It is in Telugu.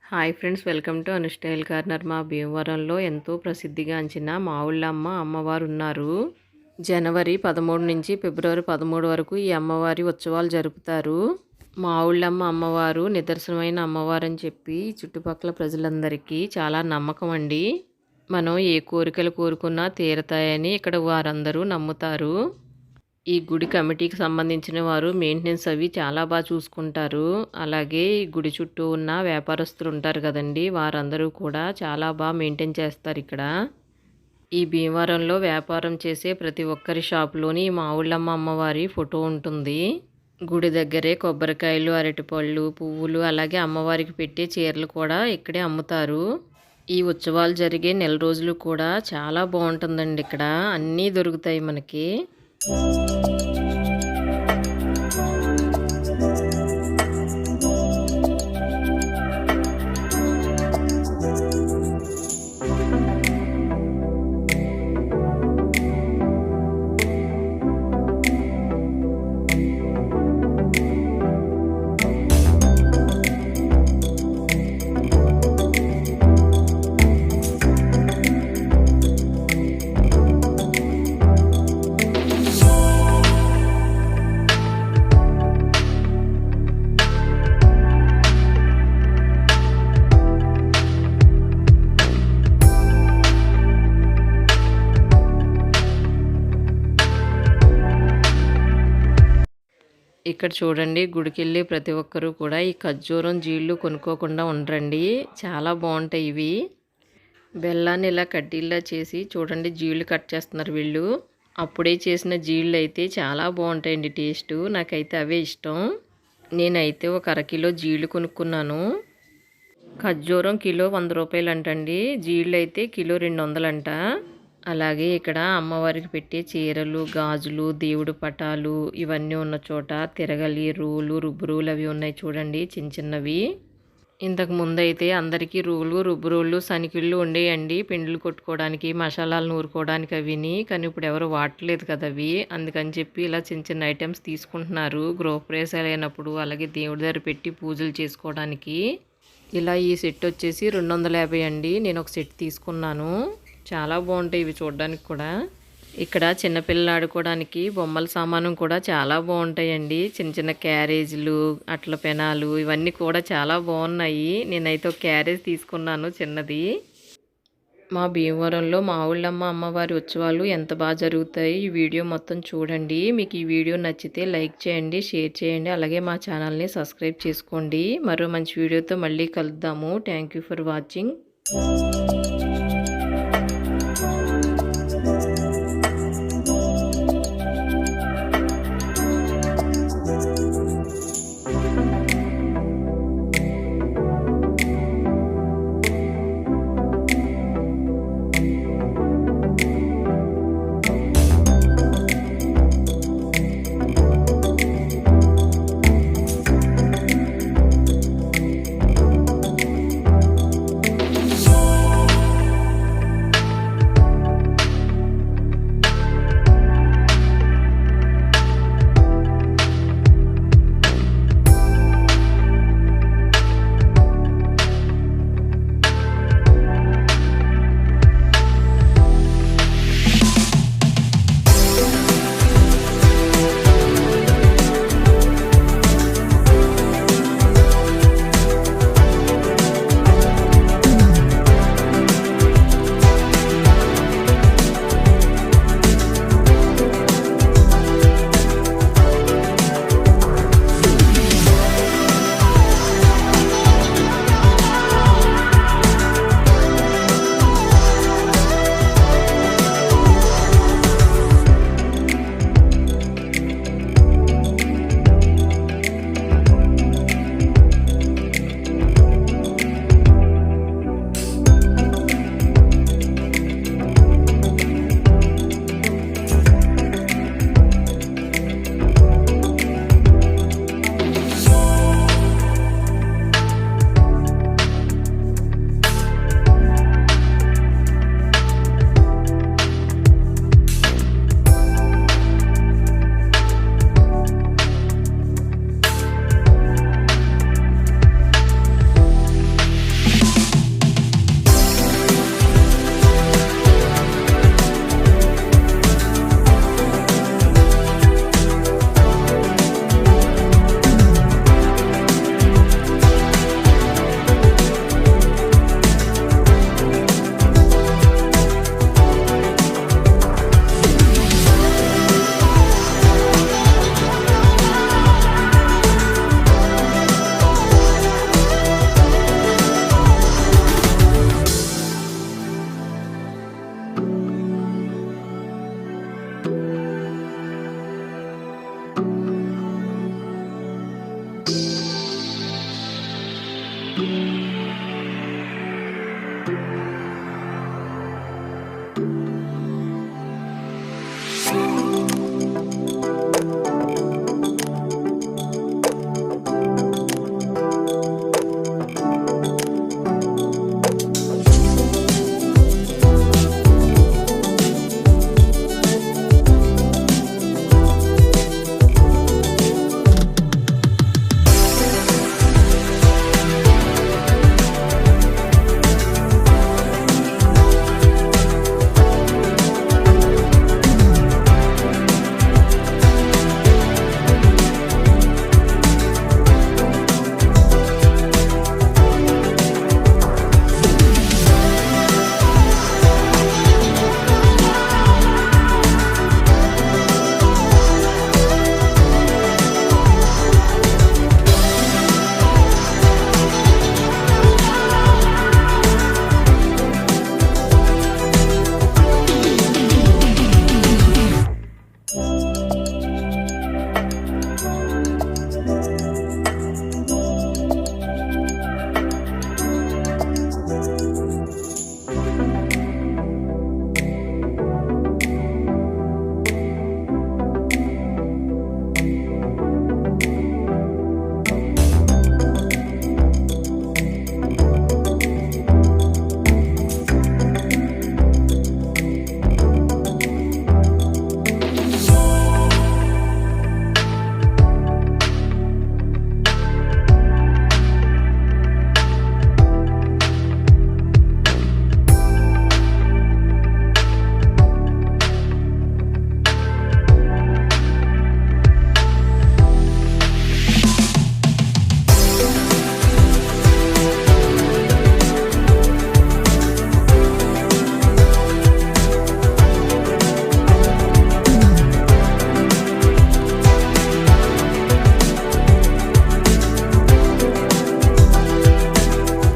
Hi friends, welcome to Anu style corner. మా భీమవరంలో ఎంతో ప్రసిద్ధిగాంచిన మావుళ్ళమ్మ అమ్మవారు ఉన్నారు. జనవరి 13 నుంచి ఫిబ్రవరి 13 వరకు ఈ అమ్మవారి ఉత్సవాలు జరుపుతారు. మావుళ్ళమ్మ అమ్మవారు నిదర్శనమైన అమ్మవారు అని చెప్పి చుట్టుపక్కల ప్రజలందరికీ చాలా నమ్మకం అండి. మనం ఏ కోరికలు కోరుకున్నా తీరతాయని ఇక్కడ వారందరూ నమ్ముతారు. ఈ గుడి కమిటీకి సంబంధించిన వారు మెయింటెనెన్స్ అవి చాలా బాగా చూసుకుంటారు. అలాగే ఈ గుడి చుట్టూ ఉన్న వ్యాపారస్తులు ఉంటారు కదండి, వారందరూ కూడా చాలా బాగా మెయింటైన్ చేస్తారు ఇక్కడ. ఈ భీమవరంలో వ్యాపారం చేసే ప్రతి ఒక్కరి షాపులోని ఈ మావుళ్ళమ్మ అమ్మవారి ఫోటో ఉంటుంది. గుడి దగ్గరే కొబ్బరికాయలు, అరటిపళ్ళు, పువ్వులు, అలాగే అమ్మవారికి పెట్టే చీరలు కూడా ఇక్కడే అమ్ముతారు. ఈ ఉత్సవాలు జరిగే నెల రోజులు కూడా చాలా బాగుంటుందండి. ఇక్కడ అన్నీ దొరుకుతాయి మనకి. ఇక్కడ చూడండి, గుడికెళ్ళి ప్రతి ఒక్కరూ కూడా ఈ ఖర్జూరం జీళ్ళు కొనుక్కోకుండా ఉండరండి. చాలా బాగుంటాయి ఇవి. బెల్లాన్ని ఇలా కడ్డీల్లా చేసి చూడండి జీళ్ళు కట్ చేస్తున్నారు వీళ్ళు. అప్పుడే చేసిన జీళ్ళు అయితే చాలా బాగుంటాయండి టేస్ట్. నాకైతే అవే ఇష్టం. నేనైతే ఒక అరకిలో జీళ్ళు కొనుక్కున్నాను. ఖర్జూరం కిలో 100 రూపాయలు అంటండి, జీళ్ళు అయితే కిలో 200 అంట. అలాగే ఇక్కడ అమ్మవారికి పెట్టే చీరలు, గాజులు, దేవుడు పటాలు ఇవన్నీ ఉన్న చోట తిరగలి, రూలు, రుబ్బురులు అవి ఉన్నాయి చూడండి, చిన్న చిన్నవి. ఇంతకు ముందైతే అందరికీ రూలు, రుబ్బురులు, సనికిళ్ళు ఉండేయండి పిండిలు కొట్టుకోవడానికి, మసాలాలు నూరుకోవడానికి అవిని. కానీ ఇప్పుడు ఎవరు వాడట్లేదు కదా అవి. అందుకని చెప్పి ఇలా చిన్న చిన్న ఐటమ్స్ తీసుకుంటున్నారు గృహప్రవేశాలు అయినప్పుడు, అలాగే దేవుడి దగ్గర పెట్టి పూజలు చేసుకోవడానికి. ఇలా ఈ సెట్ వచ్చేసి 250 అండి. నేను ఒక సెట్ తీసుకున్నాను. చాలా బాగుంటాయి ఇవి చూడడానికి కూడా. ఇక్కడ చిన్నపిల్లలు ఆడుకోవడానికి బొమ్మల సామాను కూడా చాలా బాగుంటాయండి. చిన్న చిన్న క్యారేజీలు, అట్ల పెనాలు ఇవన్నీ కూడా చాలా బాగున్నాయి. నేనైతే ఒక క్యారేజ్ తీసుకున్నాను చిన్నది. మా భీమవరంలో మావుళ్ళమ్మ అమ్మవారి ఉత్సవాలు ఎంత బాగా జరుగుతాయి. ఈ వీడియో మొత్తం చూడండి. మీకు ఈ వీడియో నచ్చితే లైక్ చేయండి, షేర్ చేయండి, అలాగే మా ఛానల్ని సబ్స్క్రైబ్ చేసుకోండి. మరో మంచి వీడియోతో మళ్ళీ కలుద్దాము. Thank you for watching.